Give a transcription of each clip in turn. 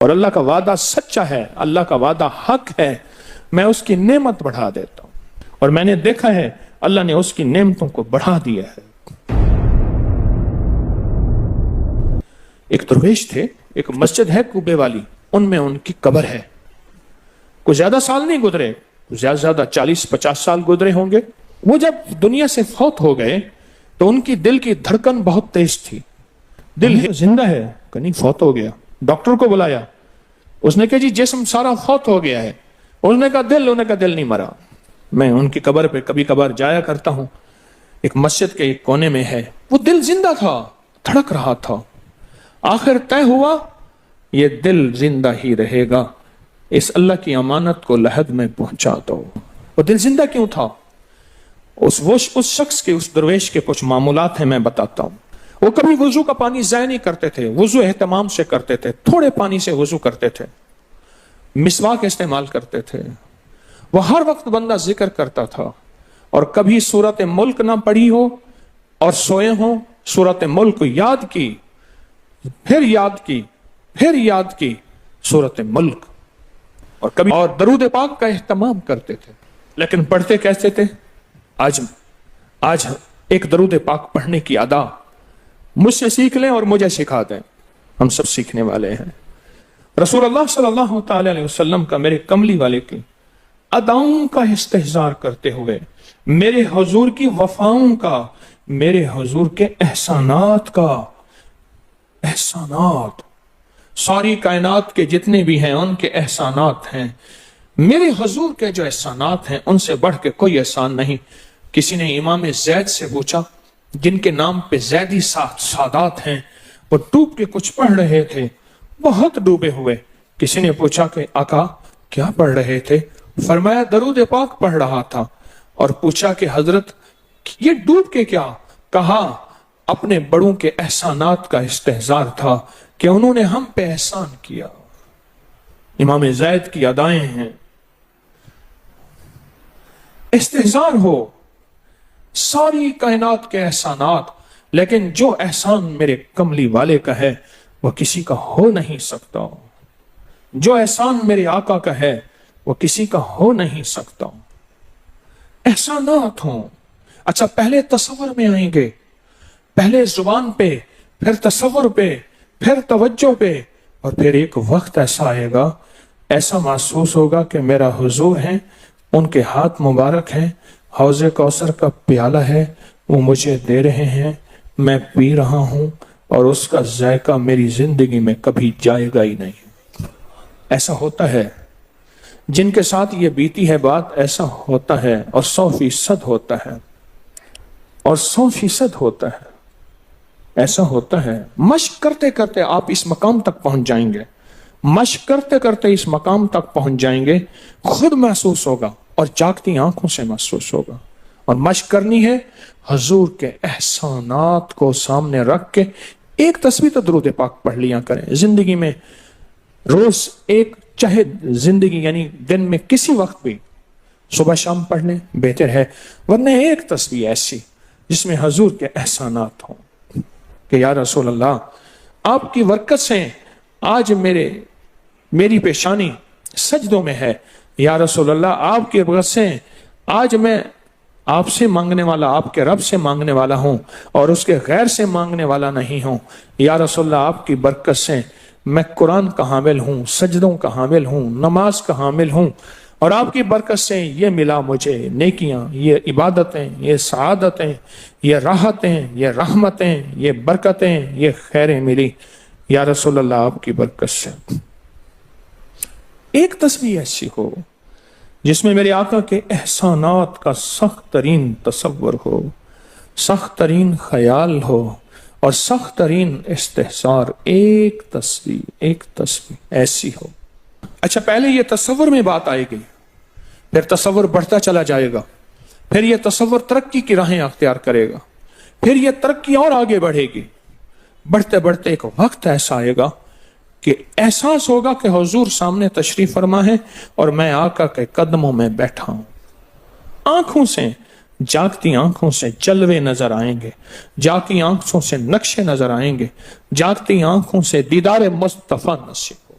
اور اللہ کا وعدہ سچا ہے، اللہ کا وعدہ حق ہے، میں اس کی نعمت بڑھا دیتا ہوں، اور میں نے دیکھا ہے اللہ نے اس کی نعمتوں کو بڑھا دیا ہے۔ ایک درویش تھے، ایک مسجد ہے کوبے والی، ان میں ان کی قبر ہے۔ کوئی زیادہ سال نہیں گزرے، زیادہ سے زیادہ 40-50 سال گزرے ہوں گے۔ وہ جب دنیا سے فوت ہو گئے تو ان کی دل کی دھڑکن بہت تیز تھی، دل زندہ ہے کہ نہیں فوت ہو گیا۔ ڈاکٹر کو بلایا، اس نے کہا جی جسم سارا فوت ہو گیا ہے۔ اس نے کہا دل، انہوں نے کہا دل نہیں مرا۔ میں ان کی قبر پہ کبھی کبھار جایا کرتا ہوں، ایک مسجد کے ایک کونے میں ہے، وہ دل زندہ تھا، دھڑک رہا تھا۔ آخر طے ہوا یہ دل زندہ ہی رہے گا، اس اللہ کی امانت کو لحد میں پہنچا دو۔ وہ دل زندہ کیوں تھا؟ اس شخص کے، اس درویش کے کچھ معمولات ہیں، میں بتاتا ہوں۔ وہ کبھی وضو کا پانی ضائع نہیں کرتے تھے، وضو اہتمام سے کرتے تھے، تھوڑے پانی سے وضو کرتے تھے، مسواک استعمال کرتے تھے۔ وہ ہر وقت بندہ ذکر کرتا تھا، اور کبھی سورت ملک نہ پڑھی ہو اور سوئے ہوں، سورت ملک یاد کی، پھر یاد کی، پھر یاد کی سورت ملک، اور کبھی اور درود پاک کا اہتمام کرتے تھے۔ لیکن پڑھتے کیسے تھے؟ آج ایک درود پاک پڑھنے کی ادا مجھ سے سیکھ لیں اور مجھے سکھا دیں، ہم سب سیکھنے والے ہیں۔ رسول اللہ صلی اللہ تعالی علیہ وسلم کا، میرے کملی والے کی اداؤں کا استحضار کرتے ہوئے، میرے حضور کی وفاؤں کا، میرے حضور کے احسانات کا، احسانات ساری کائنات کے جتنے بھی ہیں ان کے احسانات ہیں۔ میرے حضور کے جو احسانات ہیں ان سے بڑھ کے کوئی احسان نہیں۔ کسی نے امام زید سے پوچھا، جن کے نام پہ زیدی سادات ہیں، وہ ڈوب کے کچھ پڑھ رہے تھے، بہت ڈوبے ہوئے۔ کسی نے پوچھا کہ آقا کیا پڑھ رہے تھے؟ فرمایا درود پاک پڑھ رہا تھا۔ اور پوچھا کہ حضرت یہ ڈوب کے کیا؟ کہا اپنے بڑوں کے احسانات کا استحضار تھا کہ انہوں نے ہم پہ احسان کیا۔ امام زید کی ادائیں ہیں، استحضار ہو ساری کائنات کے احسانات، لیکن جو احسان میرے کملی والے کا ہے وہ کسی کا ہو نہیں سکتا، جو احسان میرے آقا کا ہے وہ کسی کا ہو نہیں سکتا۔ احسانات ہوں۔ اچھا، پہلے تصور میں آئیں گے، پہلے زبان پہ، پھر تصور پہ، پھر توجہ پہ، اور پھر ایک وقت ایسا آئے گا، ایسا محسوس ہوگا کہ میرا حضور ہے، ان کے ہاتھ مبارک ہیں، حوض کوثر کا پیالہ ہے، وہ مجھے دے رہے ہیں، میں پی رہا ہوں، اور اس کا ذائقہ میری زندگی میں کبھی جائے گا ہی نہیں۔ ایسا ہوتا ہے، جن کے ساتھ یہ بیتی ہے بات، ایسا ہوتا ہے، اور 100% ہوتا ہے، اور 100% ہوتا ہے، ایسا ہوتا ہے۔ مشق کرتے کرتے آپ اس مقام تک پہنچ جائیں گے، مشق کرتے کرتے اس مقام تک پہنچ جائیں گے، خود محسوس ہوگا اور جاگتی آنکھوں سے محسوس ہوگا۔ اور مشق کرنی ہے حضور کے احسانات کو سامنے رکھ کے۔ ایک تصویر تو درود پاک پڑھ لیا کریں زندگی میں، روز ایک، چاہے زندگی یعنی دن میں کسی وقت بھی صبح شام پڑھ لیں، بہتر ہے، ورنہ ایک تصویر ایسی جس میں حضور کے احسانات ہوں کہ یا رسول اللہ آپ کی برکت سے آج میری پیشانی سجدوں میں ہے، یا رسول اللہ آپ کی برکت سے آج میں آپ سے مانگنے والا، آپ کے رب سے مانگنے والا ہوں، اور اس کے غیر سے مانگنے والا نہیں ہوں۔ یا رسول اللہ آپ کی برکت سے میں قرآن کا حامل ہوں، سجدوں کا حامل ہوں، نماز کا حامل ہوں، اور آپ کی برکت سے یہ ملا مجھے نیکیاں، یہ عبادتیں، یہ سعادتیں، یہ راحتیں، یہ رحمتیں، یہ برکتیں، یہ خیریں ملی یا رسول اللہ آپ کی برکت سے۔ ایک تصویر ایسی ہو جس میں میرے آقا کے احسانات کا سخت ترین تصور ہو، سخت ترین خیال ہو، اور سخت ترین استحضار۔ ایک تصویر ایسی ہو۔ اچھا، پہلے یہ تصور میں بات آئے گی، پھر تصور بڑھتا چلا جائے گا، پھر یہ تصور ترقی کی راہیں اختیار کرے گا، پھر یہ ترقی اور آگے بڑھے گی۔ بڑھتے بڑھتے ایک وقت ایسا آئے گا کہ احساس ہوگا کہ حضور سامنے تشریف فرما ہے اور میں آقا کے قدموں میں بیٹھا ہوں۔ آنکھوں سے، جاگتی آنکھوں سے جلوے نظر آئیں گے، جاگتی آنکھوں سے نقشے نظر آئیں گے، جاگتی آنکھوں سے دیدار مصطفیٰ نصیب ہو۔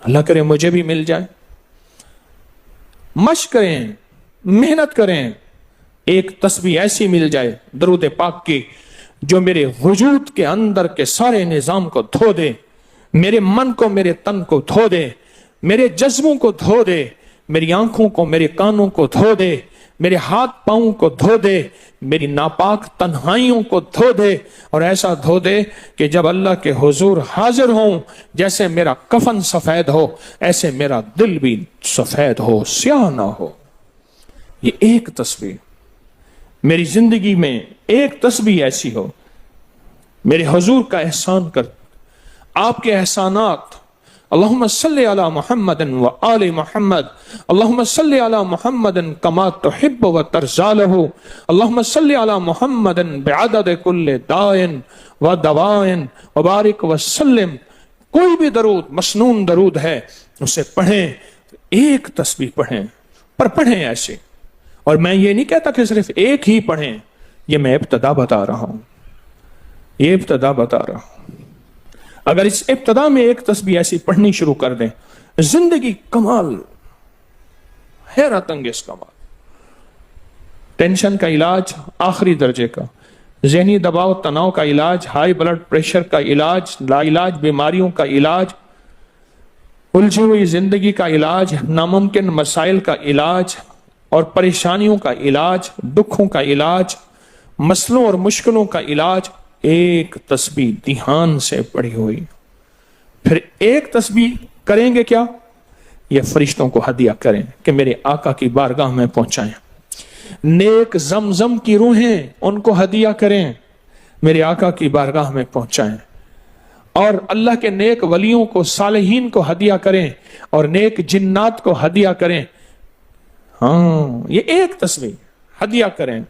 اللہ کرے مجھے بھی مل جائے. مشق کریں, محنت کریں, ایک تسبیح ایسی مل جائے درود پاک کی جو میرے وجود کے اندر کے سارے نظام کو دھو دے, میرے من کو, میرے تن کو دھو دے, میرے جذبوں کو دھو دے, میری آنکھوں کو, میرے کانوں کو دھو دے, میرے ہاتھ پاؤں کو دھو دے, میری ناپاک تنہائیوں کو دھو دے, اور ایسا دھو دے کہ جب اللہ کے حضور حاضر ہوں جیسے میرا کفن سفید ہو ایسے میرا دل بھی سفید ہو, سیاہ نہ ہو. یہ ایک تسبیح میری زندگی میں, ایک تسبیح ایسی ہو. میرے حضور کا احسان کر, آپ کے احسانات, اللہم صلی علی محمد و آل محمد, اللہم صلی علی محمد کما تحب و ترضى له, اللہم صلی علی محمد بعدد کل دائن و دوائن وبارک وسلم. کوئی بھی درود, مسنون درود ہے, اسے پڑھیں, ایک تسبیح پڑھیں, پر پڑھیں ایسے. اور میں یہ نہیں کہتا کہ صرف ایک ہی پڑھیں, یہ میں ابتدا بتا رہا ہوں, یہ ابتدا بتا رہا ہوں. اگر اس ابتدا میں ایک تسبیح ایسی پڑھنی شروع کر دیں, زندگی کمال, حیرت انگیز کمال. ٹینشن کا علاج آخری درجے کا, ذہنی دباؤ تناؤ کا علاج, ہائی بلڈ پریشر کا علاج, لا علاج بیماریوں کا علاج, الجھی ہوئی زندگی کا علاج, ناممکن مسائل کا علاج اور پریشانیوں کا علاج, دکھوں کا علاج, مسئلوں اور مشکلوں کا علاج, ایک تسبیح دھیان سے پڑھی ہوئی. پھر ایک تسبیح کریں گے کیا, یہ فرشتوں کو ہدیہ کریں کہ میرے آقا کی بارگاہ میں پہنچائیں. نیک زمزم کی روحیں ان کو ہدیہ کریں, میرے آقا کی بارگاہ میں پہنچائیں. اور اللہ کے نیک ولیوں کو, صالحین کو ہدیہ کریں, اور نیک جنات کو ہدیہ کریں. ہاں, یہ ایک تسبیح ہدیہ کریں.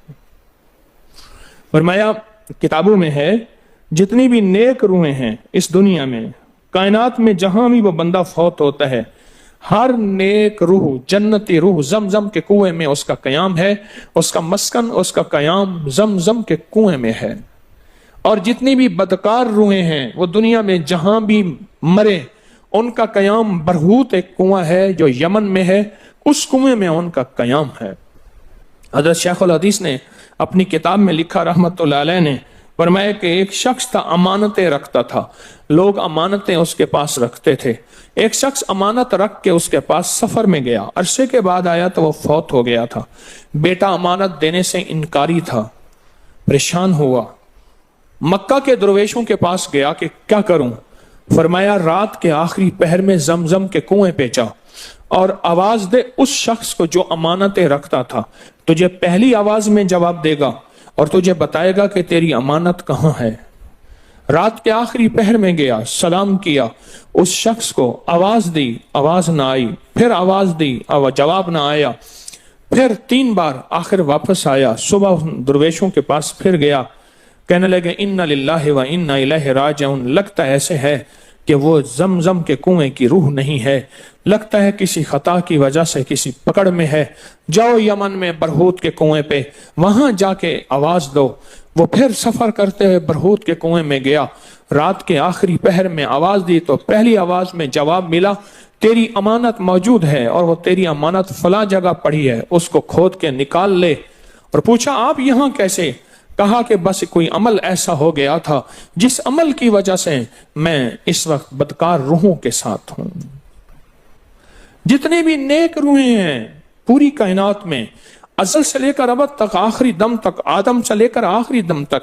فرمایا کتابوں میں ہے جتنی بھی نیک روحیں ہیں اس دنیا میں, کائنات میں جہاں بھی وہ بندہ فوت ہوتا ہے, ہر نیک روح, جنتی روح زمزم کے کنویں میں اس کا قیام ہے, اس کا مسکن, اس کا قیام زمزم کے کنویں میں ہے. اور جتنی بھی بدکار روحیں ہیں وہ دنیا میں جہاں بھی مرے, ان کا قیام برہوت ایک کنواں ہے جو یمن میں ہے, اس کنویں میں ان کا قیام ہے. حضرت شیخ الحدیث نے اپنی کتاب میں لکھا رحمت اللہ علیہ نے, فرمایا کہ ایک شخص تھا امانتیں رکھتا تھا, لوگ امانتیں اس کے پاس رکھتے تھے. ایک شخص امانت رکھ کے اس کے پاس سفر میں گیا, عرصے کے بعد آیا تو وہ فوت ہو گیا تھا. بیٹا امانت دینے سے انکاری تھا, پریشان ہوا, مکہ کے درویشوں کے پاس گیا کہ کیا کروں. فرمایا رات کے آخری پہر میں زمزم کے کنویں پہ جا اور آواز دے اس شخص کو جو امانتیں رکھتا تھا, تجھے پہلی آواز میں جواب دے گا اور تجھے بتائے گا کہ تیری امانت کہاں ہے. رات کے آخری پہر میں گیا, سلام کیا, اس شخص کو آواز دی, آواز نہ آئی, پھر آواز دی, جواب نہ آیا, پھر 3 بار, آخر واپس آیا. صبح درویشوں کے پاس پھر گیا, کہنے لگے انا للہ و انا الیہ راجعون, لگتا ایسے ہے کہ وہ زمزم کے کنویں کی روح نہیں ہے, لگتا ہے کسی خطا کی وجہ سے کسی پکڑ میں ہے, جاؤ یمن میں برہوت کے کنویں پہ, وہاں جا کے آواز دو. وہ پھر سفر کرتے ہوئے برہوت کے کنویں میں گیا, رات کے آخری پہر میں آواز دی تو پہلی آواز میں جواب ملا, تیری امانت موجود ہے اور وہ تیری امانت فلاں جگہ پڑی ہے, اس کو کھود کے نکال لے. اور پوچھا آپ یہاں کیسے؟ کہا کہ بس کوئی عمل ایسا ہو گیا تھا جس عمل کی وجہ سے میں اس وقت بدکار روحوں کے ساتھ ہوں. جتنے بھی نیک روحیں ہیں پوری کائنات میں, ازل سے لے کر ابد تک, آخری دم تک, آدم سے لے کر آخری دم تک,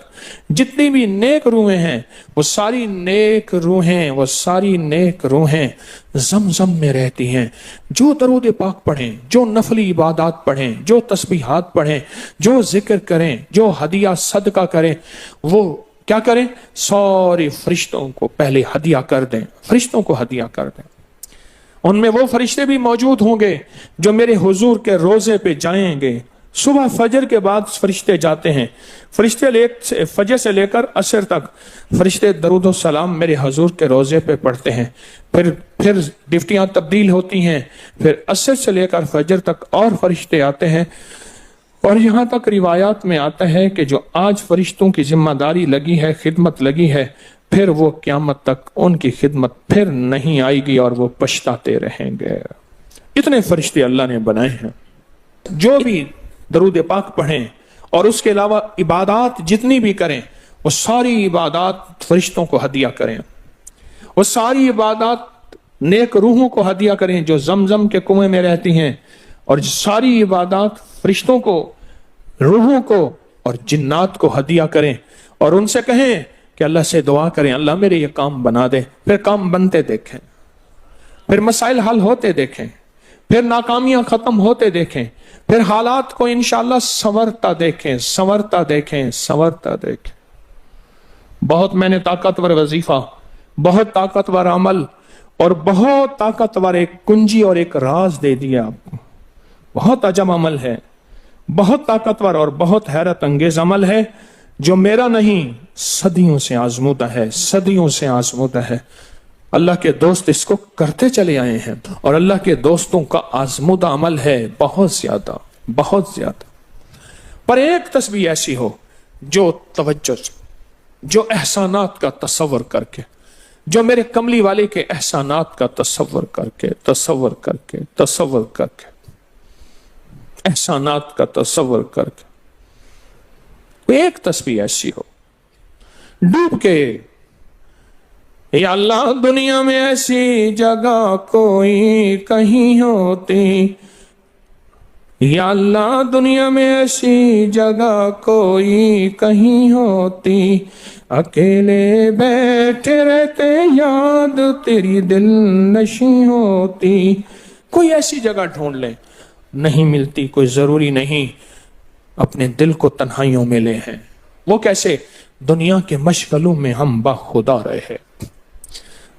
جتنی بھی نیک روحیں ہیں وہ ساری نیک روحیں, وہ ساری نیک روحیں زمزم میں رہتی ہیں. جو درود پاک پڑھیں, جو نفلی عبادات پڑھیں, جو تسبیحات پڑھیں, جو ذکر کریں, جو ہدیہ صدقہ کریں, وہ کیا کریں, سارے فرشتوں کو پہلے ہدیہ کر دیں, فرشتوں کو ہدیہ کر دیں. ان میں وہ فرشتے بھی موجود ہوں گے جو میرے حضور کے روزے پہ جائیں گے. صبح فجر کے بعد فرشتے جاتے ہیں, فرشتے فجر سے لے کر عصر تک فرشتے درود و سلام میرے حضور کے روزے پہ پڑھتے ہیں. پھر ڈفٹیاں تبدیل ہوتی ہیں, پھر عصر سے لے کر فجر تک اور فرشتے آتے ہیں. اور یہاں تک روایات میں آتا ہے کہ جو آج فرشتوں کی ذمہ داری لگی ہے, خدمت لگی ہے, پھر وہ قیامت تک ان کی خدمت پھر نہیں آئے گی اور وہ پچھتاتے رہیں گے۔ اتنے فرشتے اللہ نے بنائے ہیں، جو بھی درود پاک پڑھیں اور اس کے علاوہ عبادات جتنی بھی کریں، وہ ساری عبادات فرشتوں کو ہدیہ کریں، وہ ساری عبادات نیک روحوں کو ہدیہ کریں جو زمزم کے کنویں میں رہتی ہیں، اور ساری عبادات فرشتوں کو، روحوں کو اور جنات کو ہدیہ کریں، اور ان سے کہیں کہ اللہ سے دعا کریں اللہ میرے یہ کام بنا دے۔ پھر کام بنتے دیکھیں، پھر مسائل حل ہوتے دیکھیں، پھر ناکامیاں ختم ہوتے دیکھیں، پھر حالات کو انشاءاللہ سنورتا دیکھیں، سنورتا دیکھیں، سنورتا دیکھیں۔ بہت میں نے طاقتور وظیفہ، بہت طاقتور عمل اور بہت طاقتور ایک کنجی اور ایک راز دے دیا آپ کو۔ بہت عجب عمل ہے، بہت طاقتور اور بہت حیرت انگیز عمل ہے، جو میرا نہیں، صدیوں سے آزمودہ ہے، صدیوں سے آزمودہ ہے۔ اللہ کے دوست اس کو کرتے چلے آئے ہیں، اور اللہ کے دوستوں کا آزمودہ عمل ہے بہت زیادہ، بہت زیادہ۔ پر ایک تسبیح ایسی ہو جو توجہ سے، جو احسانات کا تصور کر کے، جو میرے کملی والے کے احسانات کا تصور کر کے، تصور کر کے، تصور کر کے، احسانات کا تصور کر کے، ایک تسبیح ایسی ہو ڈوب کے، یا اللہ دنیا میں ایسی جگہ کوئی کہیں ہوتی، یا اللہ دنیا میں ایسی جگہ کوئی کہیں ہوتی، اکیلے بیٹھے رہتے یاد تیری دل نشیں ہوتی۔ کوئی ایسی جگہ ڈھونڈ لیں، نہیں ملتی، کوئی ضروری نہیں اپنے دل کو تنہائیوں میں لے ہیں۔ وہ کیسے؟ دنیا کے مشغلوں میں ہم باخدا رہے،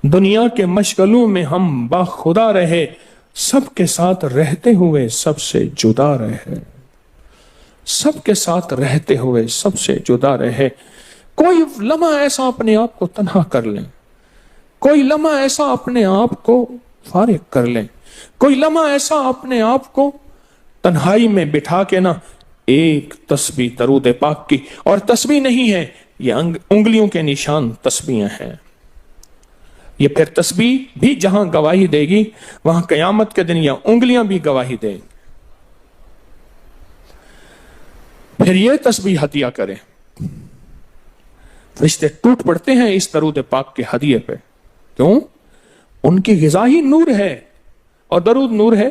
دنیا کے مشغلوں میں ہم باخدا رہے، سب کے ساتھ رہتے ہوئے سب سے جدا رہے، سب کے ساتھ رہتے ہوئے سب سے جدا رہے۔ کوئی لمحہ ایسا اپنے آپ کو تنہا کر لیں، کوئی لمحہ ایسا اپنے آپ کو فارغ کر لیں، کوئی لمحہ ایسا اپنے آپ کو تنہائی میں بٹھا کے نا ایک تسبیح درود پاک کی، اور تسبیح نہیں ہے یہ انگلیوں کے نشان تسبیحیں ہیں۔ یہ پھر تسبیح بھی جہاں گواہی دے گی وہاں قیامت کے دن یہ انگلیاں بھی گواہی دیں گی۔ پھر یہ تسبیح ہدیہ کریں، فرشتے ٹوٹ پڑتے ہیں اس درود پاک کے ہدیے پہ۔ کیوں؟ ان کی غذا ہی نور ہے، اور درود نور ہے۔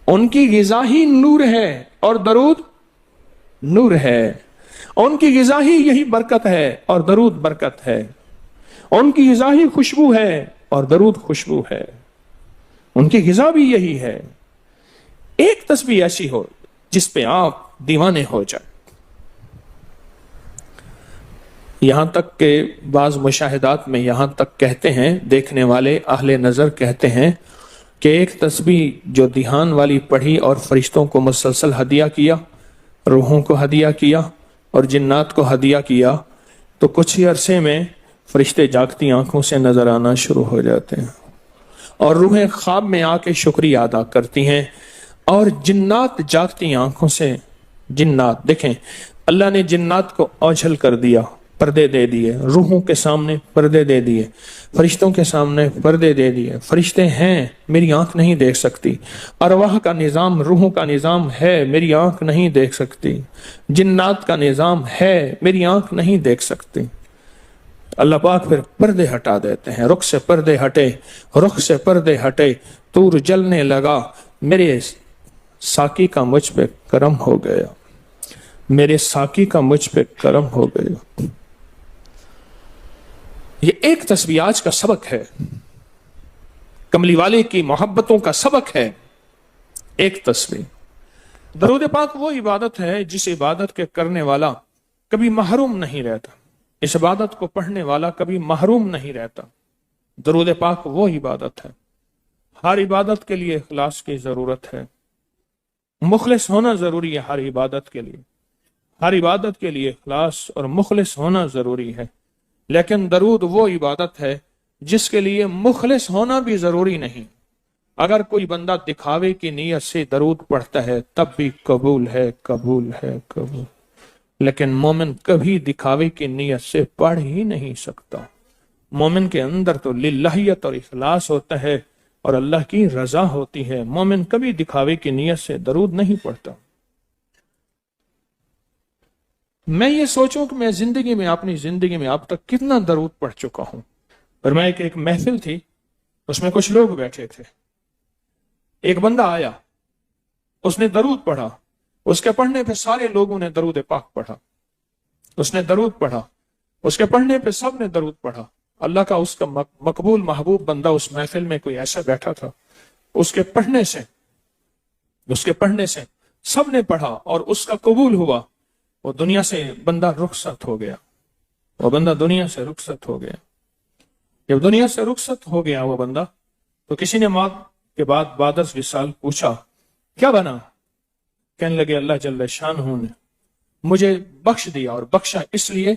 ان کی غذا ہی نور ہے اور درود نور ہے۔ ان کی غذا ہی یہی برکت ہے اور درود برکت ہے۔ ان کی غذا ہی خوشبو ہے اور درود خوشبو ہے۔ ان کی غذا بھی یہی ہے۔ ایک تسبیح ایسی ہو جس پہ آپ دیوانے ہو جائیں۔ یہاں تک کہ بعض مشاہدات میں یہاں تک کہتے ہیں، دیکھنے والے اہل نظر کہتے ہیں کہ ایک تسبیح جو دھیان والی پڑھی اور فرشتوں کو مسلسل ہدیہ کیا، روحوں کو ہدیہ کیا اور جنات کو ہدیہ کیا، تو کچھ ہی عرصے میں فرشتے جاگتی آنکھوں سے نظر آنا شروع ہو جاتے ہیں، اور روحیں خواب میں آ کے شکریہ ادا کرتی ہیں، اور جنات جاگتی آنکھوں سے، جنات دیکھیں اللہ نے جنات کو اوجھل کر دیا، پردے دے دیے، روحوں کے سامنے پردے دے دیے، فرشتوں کے سامنے پردے دے دیے۔ فرشتے ہیں، میری آنکھ نہیں دیکھ سکتی، ارواح کا نظام، روحوں کا نظام ہے، میری آنکھ نہیں دیکھ سکتی، جنات کا نظام ہے، میری آنکھ نہیں دیکھ سکتی۔ اللہ پاک پھر پردے ہٹا دیتے ہیں، رخ سے پردے ہٹے، رخ سے پردے ہٹے، طور جلنے لگا، میرے ساقی کا مجھ پہ کرم ہو گیا، میرے ساقی کا مجھ پہ کرم ہو گیا۔ یہ ایک تسبیح آج کا سبق ہے، کملی والے کی محبتوں کا سبق ہے، ایک تسبیح۔ درود پاک وہ عبادت ہے جس عبادت کے کرنے والا کبھی محروم نہیں رہتا، اس عبادت کو پڑھنے والا کبھی محروم نہیں رہتا۔ درود پاک وہ عبادت ہے، ہر عبادت کے لیے اخلاص کی ضرورت ہے، مخلص ہونا ضروری ہے۔ ہر عبادت کے لیے، ہر عبادت کے لیے اخلاص اور مخلص ہونا ضروری ہے، لیکن درود وہ عبادت ہے جس کے لیے مخلص ہونا بھی ضروری نہیں۔ اگر کوئی بندہ دکھاوے کی نیت سے درود پڑھتا ہے تب بھی قبول ہے، قبول ہے، قبول۔ لیکن مومن کبھی دکھاوے کی نیت سے پڑھ ہی نہیں سکتا. مومن کے اندر تو للہیت اور اخلاص ہوتا ہے اور اللہ کی رضا ہوتی ہے. مومن کبھی دکھاوے کی نیت سے درود نہیں پڑھتا. میں یہ سوچوں کہ میں اپنی زندگی میں اب تک کتنا درود پڑھ چکا ہوں. پر میں ایک محفل تھی، اس میں کچھ لوگ بیٹھے تھے. ایک بندہ آیا، اس نے درود پڑھا. اس کے پڑھنے پہ سارے لوگوں نے درود پاک پڑھا. اس نے درود پڑھا، اس کے پڑھنے پہ سب نے درود پڑھا. اللہ کا اس کا مقبول محبوب بندہ اس محفل میں کوئی ایسا بیٹھا تھا، اس کے پڑھنے سے سب نے پڑھا اور اس کا قبول ہوا. وہ دنیا سے بندہ رخصت ہو گیا. جب دنیا سے رخصت ہو گیا وہ بندہ، تو کسی نے موت کے بعد بعد از وصال پوچھا کیا بنا؟ کہنے لگے اللہ جل شانہ نے مجھے بخش دیا، اور بخشا اس لیے